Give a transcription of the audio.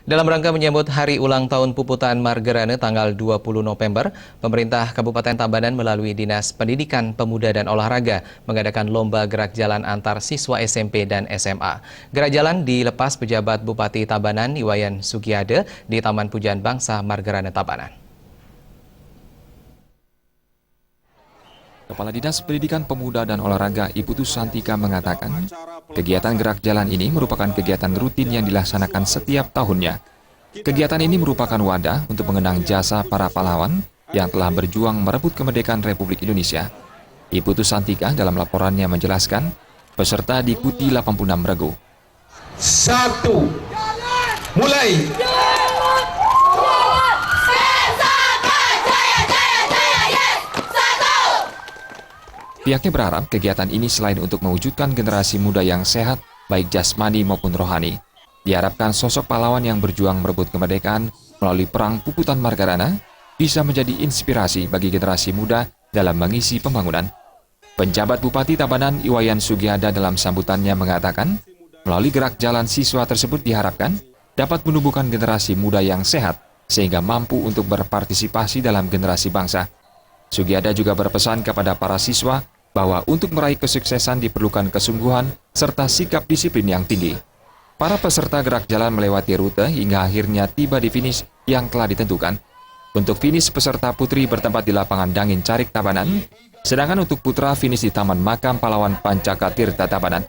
Dalam rangka menyambut Hari Ulang Tahun Puputan Margerane tanggal 20 November, pemerintah Kabupaten Tabanan melalui Dinas Pendidikan, Pemuda dan Olahraga mengadakan lomba gerak jalan antar siswa SMP dan SMA. Gerak jalan dilepas pejabat Bupati Tabanan Iwayan Sugiade di Taman Pujian Bangsa Margerane Tabanan. Kepala Dinas Pendidikan Pemuda dan Olahraga Iputu Santika mengatakan, kegiatan gerak jalan ini merupakan kegiatan rutin yang dilaksanakan setiap tahunnya. Kegiatan ini merupakan wadah untuk mengenang jasa para pahlawan yang telah berjuang merebut kemerdekaan Republik Indonesia. Iputu Santika dalam laporannya menjelaskan, peserta diikuti 86 regu. 1, mulai! Pihaknya berharap kegiatan ini selain untuk mewujudkan generasi muda yang sehat, baik jasmani maupun rohani, diharapkan sosok pahlawan yang berjuang merebut kemerdekaan melalui Perang Puputan Margerane bisa menjadi inspirasi bagi generasi muda dalam mengisi pembangunan. Penjabat Bupati Tabanan Iwayan Sugiade dalam sambutannya mengatakan, melalui gerak jalan siswa tersebut diharapkan dapat menumbuhkan generasi muda yang sehat sehingga mampu untuk berpartisipasi dalam generasi bangsa. Sugiade juga berpesan kepada para siswa bahwa untuk meraih kesuksesan diperlukan kesungguhan serta sikap disiplin yang tinggi. Para peserta gerak jalan melewati rute hingga akhirnya tiba di finish yang telah ditentukan. Untuk finish peserta putri bertempat di lapangan Dangin Carik Tabanan, sedangkan untuk putra finish di Taman Makam Pahlawan Pancaka Tirta Tabanan.